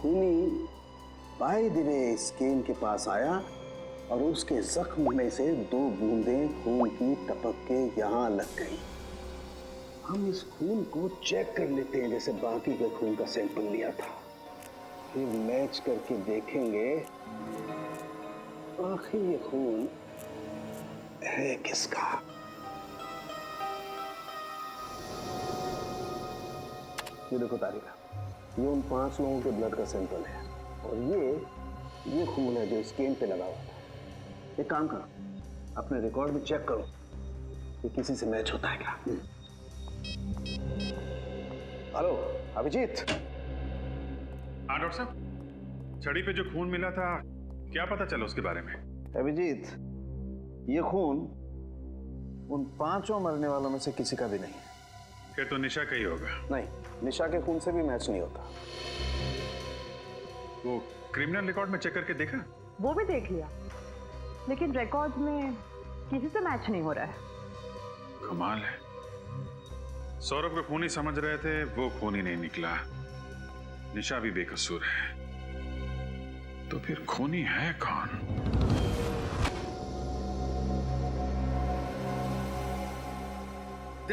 खूनी बाय द वे इस केन के पास आया और उसके जख्म में से 2 बूंदें खून की टपक के यहाँ लग गई। हम इस खून को चेक कर लेते हैं जैसे बाकी के खून का सैंपल लिया था, फिर मैच करके देखेंगे आखिर ये खून है किसका। ये देखो तारिका, ये उन 5 लोगों के ब्लड का सैंपल है, और ये खून है जो इस केन पे लगा हुआ था। एक काम करो, अपने रिकॉर्ड में चेक करो कि किसी से मैच होता है क्या। हेलो अभिजीत।
हाँ डॉक्टर साहब, छड़ी पे जो खून मिला था क्या पता चला उसके बारे में?
अभिजीत, ये खून उन 5 मरने वालों में से किसी का भी नहीं है।
फिर तो निशा का ही होगा।
नहीं, निशा के खून से भी मैच नहीं होता।
वो क्रिमिनल रिकॉर्ड में चेक करके देखा?
वो भी देख लिया, लेकिन रिकॉर्ड में किसी से मैच नहीं हो रहा है।
कमाल है, सौरभ को खूनी समझ रहे थे, वो खूनी नहीं निकला। निशा भी बेकसूर है, तो फिर खूनी है कौन?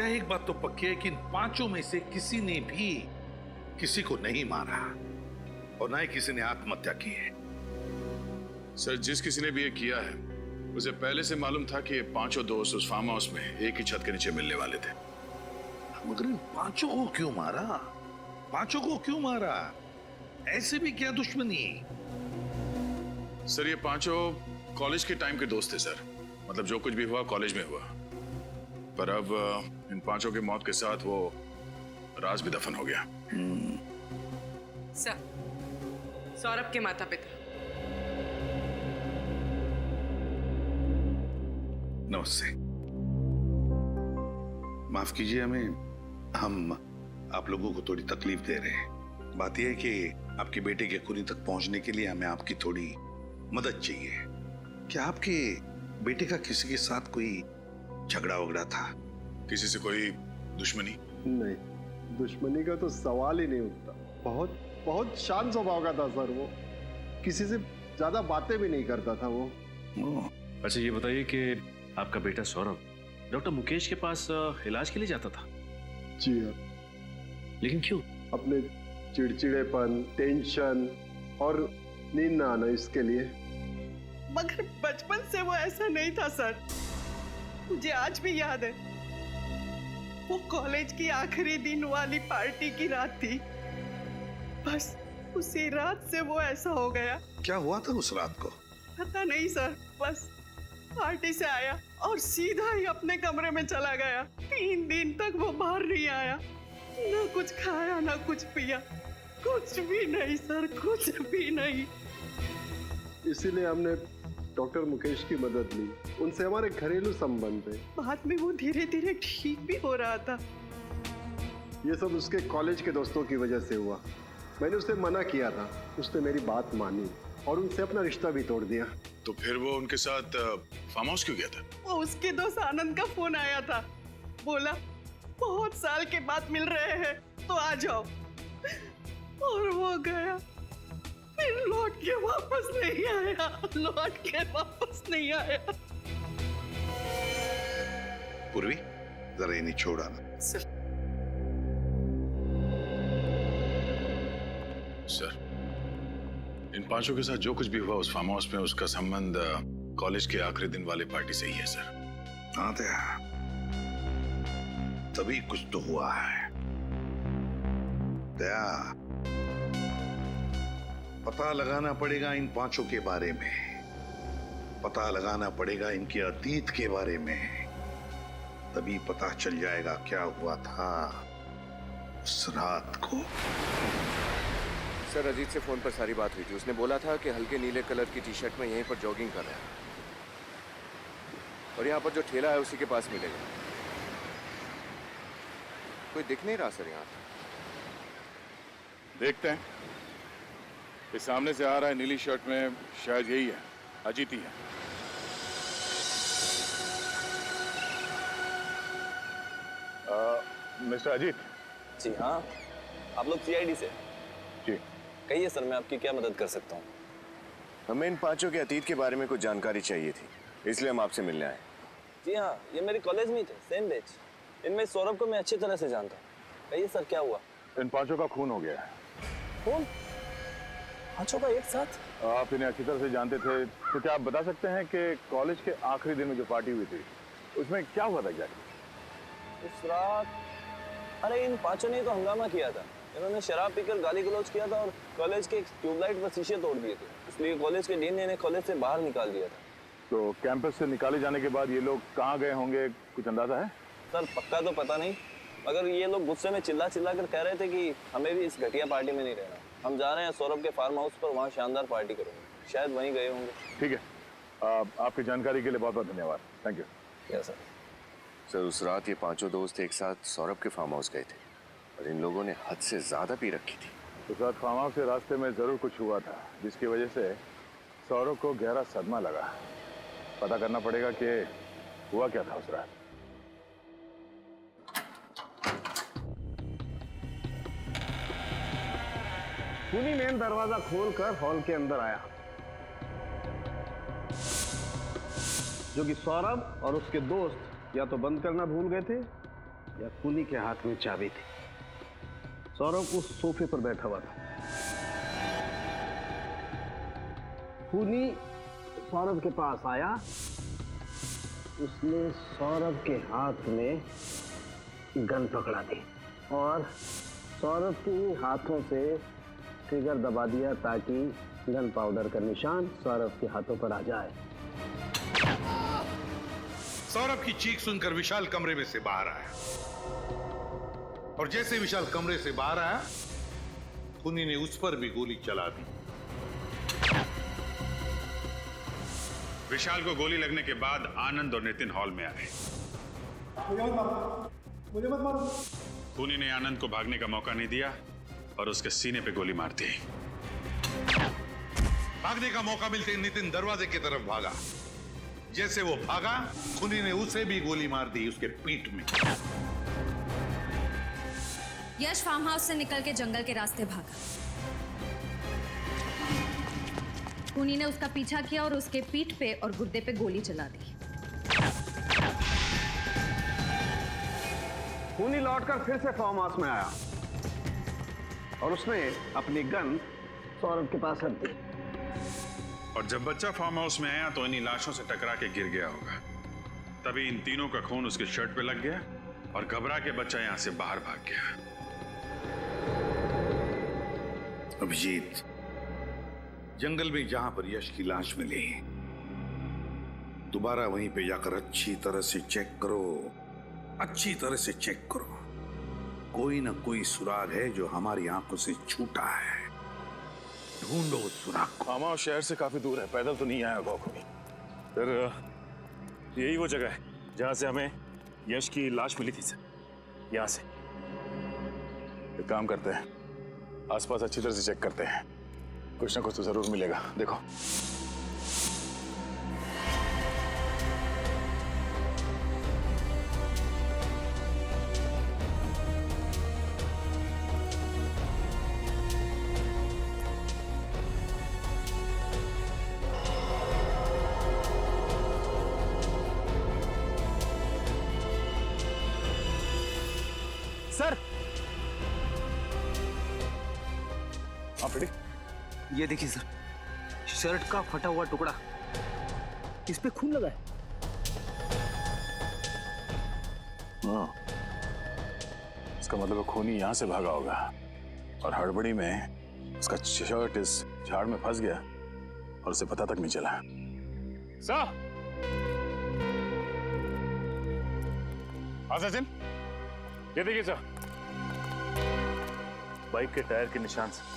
एक बात तो पक्की है कि इन 5 में से किसी ने भी किसी को नहीं मारा, और ना ही किसी ने आत्महत्या की है।
सर, जिस किसी ने भी ये किया है उसे पहले से मालूम था कि ये 5 दोस्त उस फार्म हाउस में एक ही छत के नीचे मिलने वाले थे।
मगर इन 5 को क्यों मारा? 5 को क्यों मारा? ऐसे भी क्या दुश्मनी?
सर, ये 5 कॉलेज के टाइम के दोस्त थे सर। मतलब जो कुछ भी हुआ कॉलेज में हुआ, पर अब इन 5 की मौत के साथ वो राज भी दफन हो गया।
सर, सौरभ के माता पिता।
नमस्ते, माफ कीजिए हमें, हम आप लोगों को थोड़ी तकलीफ दे रहे हैं। बात यह है कि आपके बेटे के खूनी तक पहुंचने के लिए हमें आपकी थोड़ी मदद चाहिए। क्या आपके बेटे का किसी के साथ कोई झगड़ा वगड़ा था?
किसी से कोई दुश्मनी?
नहीं, दुश्मनी का तो सवाल ही नहीं उठता। बहुत शांत स्वभाव का था सर वो, किसी से ज्यादा बातें भी नहीं करता था वो।
अच्छा ये बताइए कि आपका बेटा सौरभ डॉक्टर मुकेश के पास इलाज के लिए जाता था?
जी हाँ।
लेकिन क्यों?
अपने चिड़चिड़ेपन, टेंशन और नींद ना आना, इसके लिए।
मगर बचपन से वो ऐसा नहीं था सर, मुझे आज भी याद है। वो कॉलेज की आखिरी दिन वाली पार्टी की रात थी, बस उसी रात से वो ऐसा हो गया।
क्या हुआ था उस रात को?
पता नहीं सर, बस पार्टी से आया और सीधा ही अपने कमरे में चला गया। 3 दिन तक वो बाहर नहीं आया, ना कुछ खाया ना कुछ पिया, कुछ भी नहीं सर, कुछ भी नहीं।
इसीलिए हमने डॉक्टर मुकेश की मदद ली, उनसे हमारे घरेलू संबंध थे।
बाद में वो धीरे धीरे ठीक भी हो रहा था।
ये सब उसके कॉलेज के दोस्तों की वजह से हुआ। मैंने उसे मना किया था, उसने मेरी बात मानी और उनसे अपना रिश्ता भी तोड़ दिया।
तो फिर वो उनके साथ फार्म हाउस क्यों गया था?
वो उसके दोस्त आनंद का फोन आया था, बोला बहुत साल के बाद मिल रहे हैं तो आ जाओ, और वो गया, फिर लौट के वापस नहीं आया।
पूर्वी, जरा इन्हें छोड़ा ना।
सर, इन पांचों के साथ जो कुछ भी हुआ उस फार्म हाउस में, उसका संबंध कॉलेज के आखिरी दिन वाले पार्टी से ही है सर।
हाँ दया, तभी कुछ तो हुआ है। दया, पता लगाना पड़ेगा इन पांचों के बारे में, पता लगाना पड़ेगा इनके अतीत के बारे में, तभी पता चल जाएगा क्या हुआ था उस रात को।
सर, अजीत से फोन पर सारी बात हुई थी। उसने बोला था कि हल्के नीले कलर की टी शर्ट में यहीं पर जॉगिंग कर रहा है और यहाँ पर जो ठेला है उसी के पास मिलेगा। कोई दिख नहीं रहा सर यहाँ।
देखते हैं। ये सामने से आ रहा है नीली शर्ट में, शायद यही है, अजीत ही है। मिस्टर अजीत।
जी हाँ, आप लोग सीआईडी से?
जी।
कहिए सर, मैं आपकी क्या मदद कर सकता हूँ?
हमें इन पांचों के अतीत के बारे में कुछ जानकारी चाहिए थी, इसलिए हम आपसे मिलने आए।
जी हाँ, ये मेरे कॉलेज में थे, सेम बैच। इनमें सौरभ को मैं अच्छी तरह से जानता हूँ। कहिए सर, क्या हुआ?
इन पांचों का खून हो गया है।
खून? पांचों का एक साथ?
आप इन्हें अच्छी तरह से जानते थे, तो क्या आप बता सकते हैं कि कॉलेज के आखिरी दिन में जो पार्टी हुई थी उसमें क्या हुआ था एग्जैक्टली?
उस रात, अरे इन पांचों ने तो हंगामा किया था। इन्होंने शराब पीकर गाली गलौज किया था और कॉलेज के ट्यूबलाइट पर शीशे तोड़ दिए थे, इसलिए कॉलेज के डीन ने इन्हें कॉलेज से बाहर निकाल दिया था।
तो कैंपस से निकाले जाने के बाद ये लोग कहाँ गए होंगे, कुछ अंदाजा है?
सर पक्का तो पता नहीं, मगर ये लोग गुस्से में चिल्ला चिल्ला कर कह रहे थे कि हमें भी इस घटिया पार्टी में नहीं रहना, हम जा रहे हैं सौरभ के फार्म हाउस पर, वहाँ शानदार पार्टी करेंगे। शायद वहीं गए होंगे।
ठीक है, आपकी जानकारी के लिए बहुत बहुत धन्यवाद। Thank you.
Yes sir.
Sir, उस रात ये पांचों दोस्त एक साथ सौरभ के फार्म हाउस गए थे और इन लोगों ने हद से ज्यादा पी रखी थी।
उस रात फार्म हाउस से रास्ते में जरूर कुछ हुआ था जिसकी वजह से सौरभ को गहरा सदमा लगा। पता करना पड़ेगा कि हुआ क्या था उस रात।
खूनी मेन दरवाजा खोलकर हॉल के अंदर आया, जो कि सौरभ और उसके दोस्त या तो बंद करना भूल गए थे या खूनी के हाथ में चाबी थी। सौरभ उस सोफे पर बैठा हुआ था। खूनी सौरभ के पास आया, उसने सौरभ के हाथ में गन पकड़ा दी और सौरभ के हाथों से ट्रिगर दबा दिया ताकि गन पाउडर का निशान सौरभ के हाथों पर आ जाए।
सौरभ की चीख सुनकर विशाल कमरे में से बाहर आया और जैसे विशाल कमरे से बाहर आया, खूनी ने उस पर भी गोली चला दी।
विशाल को गोली लगने के बाद आनंद और नितिन हॉल में आए।
मुझे मत मारो।
खूनी ने आनंद को भागने का मौका नहीं दिया और उसके सीने पे गोली मार दी।
भागने का मौका मिलते ही नितिन दरवाजे की तरफ भागा। जैसे वो भागा, खूनी ने उसे भी गोली मार दी उसके पीठ में।
यश फार्म हाउस से निकल के जंगल के रास्ते भागा। खूनी ने उसका पीछा किया और उसके पीठ पे और गुर्दे पे गोली चला दी।
खूनी लौटकर फिर से फार्म हाउस में आया और उसने अपनी गन सौरभ के पास रख दी।
और जब बच्चा फार्म हाउस में आया तो इन्हीं लाशों से टकरा के गिर गया होगा। तभी इन तीनों का खून उसके शर्ट पे लग गया और घबरा के बच्चा यहां से बाहर भाग गया।
अभिजीत, जंगल में जहां पर यश की लाश मिली, दोबारा वहीं पे जाकर अच्छी तरह से चेक करो, अच्छी तरह से चेक करो। कोई ना कोई सुराग है जो हमारी आंखों से छूटा है। ढूंढो उस सुराग को।
फार्म हाउस शहर से काफी दूर है, पैदल तो नहीं आया होगा खूनी।
सर, यही वो जगह है जहां से हमें यश की लाश मिली थी सर। यहाँ से।
एक काम करते हैं, आसपास अच्छी तरह से चेक करते हैं, कुछ ना कुछ तो जरूर मिलेगा। देखो, हाँ फ्रेडी,
ये देखिए सर, शर्ट का फटा हुआ टुकड़ा, इस पे खून लगा है।
हाँ, इसका मतलब खूनी यहाँ से भागा होगा और हड़बड़ी में उसका शर्ट इस झाड़ में फंस गया और उसे पता तक नहीं चला। सर, हाँ सचिन, ये देखिए सर,
बाइक के टायर के निशान से।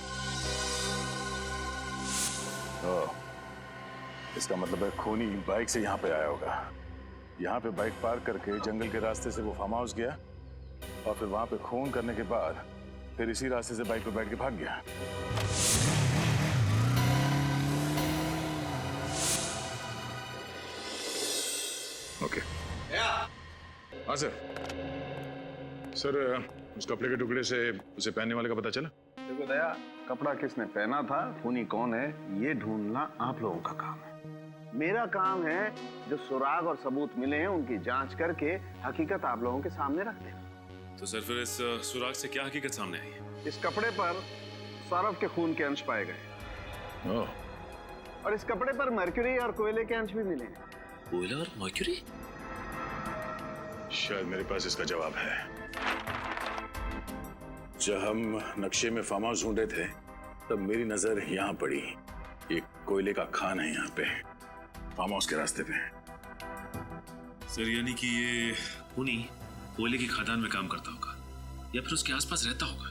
इसका मतलब है खूनी बाइक से यहाँ पे आया होगा। यहाँ पे बाइक पार्क करके जंगल के रास्ते से वो फार्म हाउस गया और फिर वहां पे खून करने के बाद फिर इसी रास्ते से बाइक पे बैठ के भाग गया। ओके। हाँ सर। सर, उस कपड़े के टुकड़े से उसे पहनने वाले का पता चला?
देखो दया, कपड़ा किसने पहना था, खूनी कौन है, ये ढूंढना आप लोगों का काम है। मेरा काम है जो सुराग और सबूत मिले हैं उनकी जांच करके हकीकत आप लोगों के सामने रख देना।
तो सर फिर इस सुराग से क्या हकीकत सामने आई है?
इस कपड़े पर सौरभ के खून के अंश पाए गए और इस कपड़े पर मर्क्यूरी और कोयले के अंश भी मिले हैं।
कोयला और मर्क्यूरी?
शायद मेरे पास इसका जवाब है। जब हम नक्शे में फार्म हाउस ढूंढ रहे थे तब मेरी नजर यहाँ पड़ी। एक कोयले का खान है यहाँ पे, फार्म हाउस के रास्ते पे।
सर यानी कि ये खूनी कोयले की खदान में काम करता होगा या फिर उसके आसपास रहता होगा।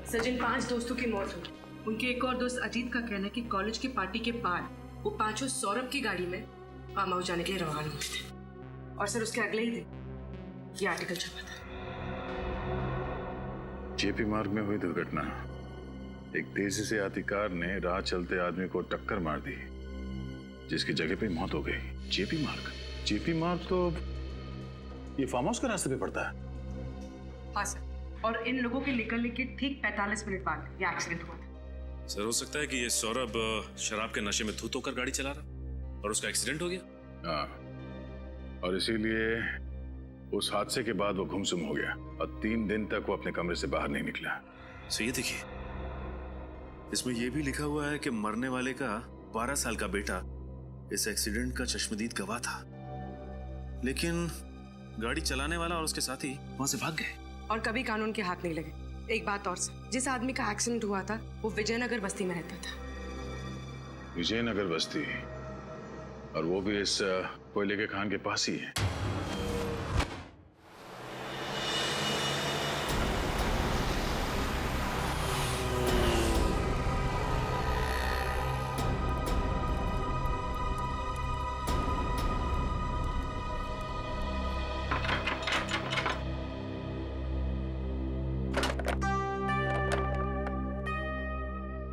सचिन 5 दोस्तों की मौत हुई। उनके एक और दोस्त अजीत का कहना है कि कॉलेज की पार्टी के बाद वो 5 सौरभ की गाड़ी में फार्म हाउस जाने के लिए रवाना हुए थे और सर उसके अगले ही दिन ये आर्टिकल छपा था।
जेपी मार्ग में हुई दुर्घटना। एक तेजी से आती कार ने राह चलते आदमी को टक्कर मार दी जिसकी जगह पे मौत हो गई। जेपी मार्ग तो ये फार्म हाउस के रास्ते पे पड़ता है।
हाँ सर, और इन लोगों के निकलने के ठीक 45 मिनट बाद ये एक्सीडेंट हुआ था।
सर हो सकता है कि ये सौरभ शराब के नशे में धुत होकर गाड़ी चला रहा और उसका एक्सीडेंट हो गया।
हाँ, और इसीलिए उस हादसे के बाद वो गुमसुम हो गया और 3 दिन तक वो अपने कमरे से बाहर नहीं निकला।
सो ये देखिए, इसमें यह भी लिखा हुआ है कि मरने वाले का 12 साल का बेटा इस एक्सीडेंट का चश्मदीद गवाह था, लेकिन गाड़ी चलाने वाला और उसके साथी वहां से भाग गए
और कभी कानून के हाथ नहीं लगे। एक बात और सर, जिस आदमी का एक्सीडेंट हुआ था वो विजयनगर बस्ती में रहता था।
विजयनगर बस्ती, और वो भी इस कोयले के खान के पास ही है।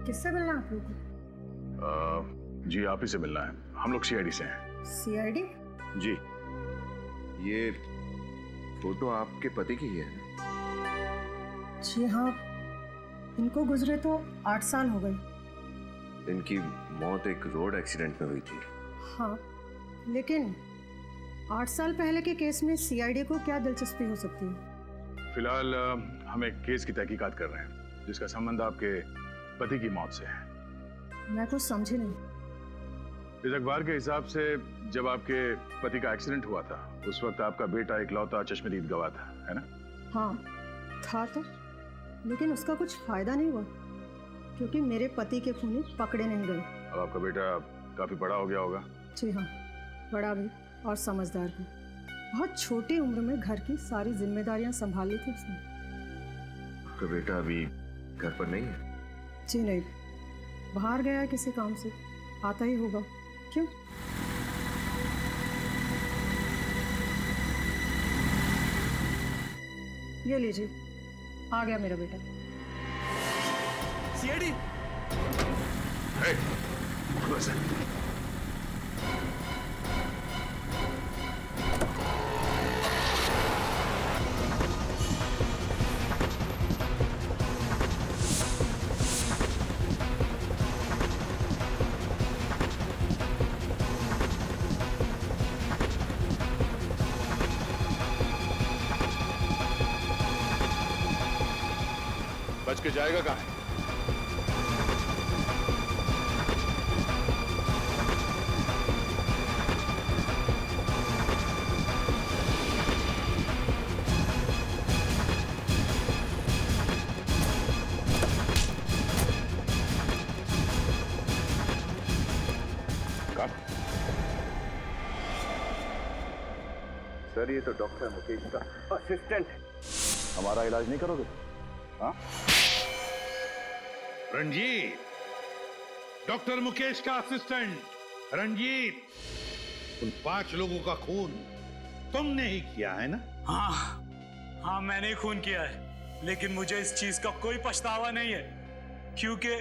किससे मिलना आप लोगों को?
जी आप ही से मिलना है। हम लोग सीआईडी से हैं।
सीआईडी?
जी।
ये फोटो आपके पति की है?
जी हाँ, इनको गुजरे तो 8 साल हो गए।
इनकी मौत एक रोड एक्सीडेंट में हुई थी।
हाँ, लेकिन 8 साल पहले के केस में सीआईडी को क्या दिलचस्पी हो सकती है?
फिलहाल हम एक केस की तहकीकात कर रहे हैं जिसका संबंध आपके पति की मौत से है।
मैं कुछ समझी नहीं।
इस अखबार के हिसाब से जब आपके पति का एक्सीडेंट हुआ था उस वक्त आपका बेटा इकलौता चश्मदीद गवाह था, है ना?
हाँ था तो, लेकिन उसका कुछ फायदा नहीं हुआ क्योंकि मेरे पति के खूनी पकड़े नहीं गए।
अब आपका बेटा काफी बड़ा हो गया होगा।
जी हाँ, बड़ा भी और समझदार भी। बहुत छोटी उम्र में घर की सारी जिम्मेदारियां संभाल ली थी उसने।
आपका बेटा अभी घर पर नहीं है?
जी नहीं, बाहर गया है किसी काम से, आता ही होगा। क्यों? ये लीजिए, आ गया मेरा बेटा।
सीआईडी।
बच के जाएगा कहाँ?
सर ये तो डॉक्टर मुकेश का असिस्टेंट है।
हमारा इलाज नहीं करोगे? हाँ?
रंजीत, डॉक्टर मुकेश का असिस्टेंट रंजीत, उन 5 लोगों का खून तुमने ही किया है ना?
हाँ मैंने ही खून किया है, लेकिन मुझे इस चीज का कोई पछतावा नहीं है, क्योंकि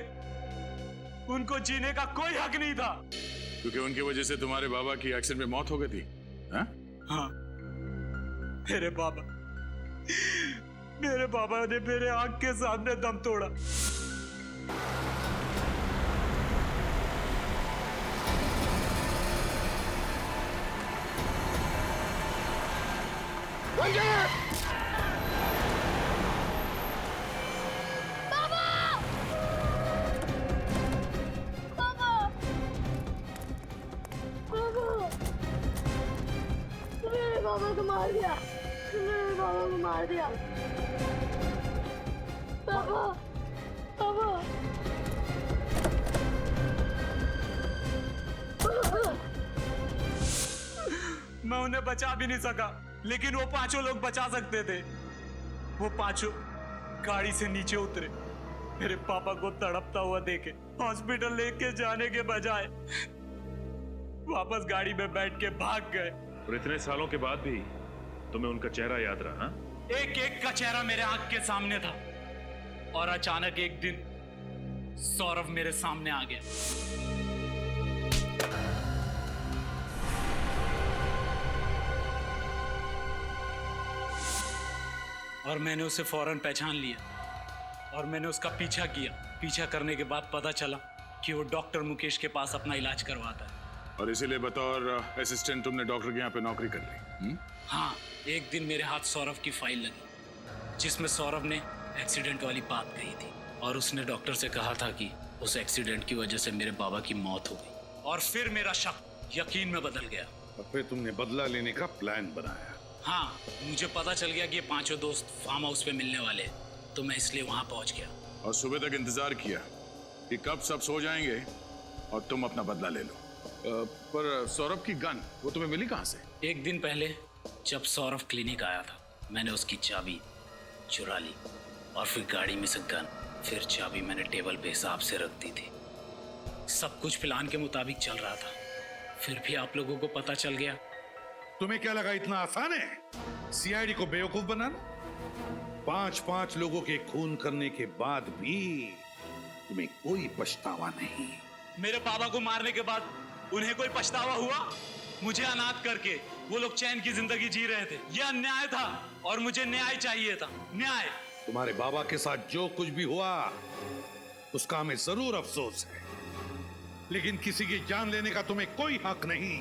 उनको जीने का कोई हक नहीं था।
क्योंकि उनकी वजह से तुम्हारे बाबा की एक्सीडेंट में मौत हो गई थी। हाँ?
हाँ, मेरे बाबा ने मेरे आंख के सामने दम तोड़ा।
बाबा को मार दिया, मेरे बाबा को मार दिया। बाबा, बाबा।
मैं उन्हें बचा भी नहीं सका, लेकिन वो 5 लोग बचा सकते थे। वो 5 गाड़ी से नीचे उतरे, मेरे पापा को तड़पता हुआ देखे हॉस्पिटल लेके जाने के बजाय वापस गाड़ी में बैठ के भाग गए।
और इतने सालों के बाद भी तुम्हें उनका चेहरा याद रहा?
एक एक का चेहरा मेरे आंख के सामने था, और अचानक एक दिन सौरभ मेरे सामने आ गया। और मैंने उसे फौरन पहचान लिया और मैंने उसका पीछा किया। पीछा करने के बाद पता चला कि वो डॉक्टर मुकेश के पास अपना इलाज करवाता है।
और इसीलिए बतौर असिस्टेंट तुमने डॉक्टर के यहाँ पे नौकरी कर ली?
हाँ, एक दिन मेरे हाथ सौरभ की फाइल लगी, जिसमें सौरभ ने एक्सीडेंट वाली बात कही थी, और उसने डॉक्टर से कहा था कि उस एक्सीडेंट की वजह से मेरे बाबा की मौत हो गई। और फिर मेरा शक यकीन में बदल गया।
और फिर तुमने बदला लेने का प्लान बनाया?
हाँ, मुझे पता चल गया कि ये 5 दोस्त फार्म हाउस पे मिलने वाले हैं, तो मैं इसलिए वहां पहुंच गया।
और सुबह तक इंतजार किया कि कब सब सो जाएंगे और तुम अपना बदला ले लो। पर सौरभ की गन वो तुम्हें मिली कहाँ से?
एक दिन पहले जब सौरभ क्लिनिक आया था, मैंने उसकी चाबी चुरा ली और फिर गाड़ी में से गन, फिर चाबी मैंने टेबल पे हिसाब से रख दी थी। सब कुछ प्लान के मुताबिक चल रहा था, फिर भी आप लोगों को पता चल गया।
तुम्हें क्या लगा इतना आसान है सीआईडी को बेवकूफ बनाना? 5 लोगों के खून करने के बाद भी तुम्हें कोई पछतावा नहीं?
मेरे पापा को मारने के बाद उन्हें कोई पछतावा हुआ? मुझे अनाथ करके वो लोग चैन की जिंदगी जी रहे थे। यह अन्याय था और मुझे न्याय चाहिए था। न्याय।
तुम्हारे बाबा के साथ जो कुछ भी हुआ उसका हमें जरूर अफसोस है, लेकिन किसी की जान लेने का तुम्हें कोई हक नहीं।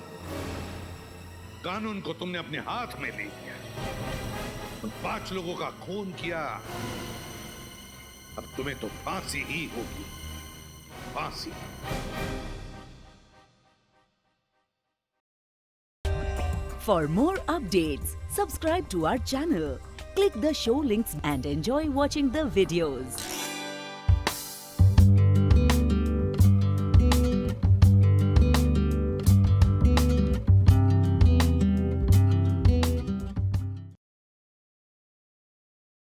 कानून को तुमने अपने हाथ में ले लिया, उन 5 लोगों का खून किया, अब तुम्हें तो फांसी ही होगी, फांसी।
For more updates, subscribe to our channel, click the show links and enjoy watching the videos.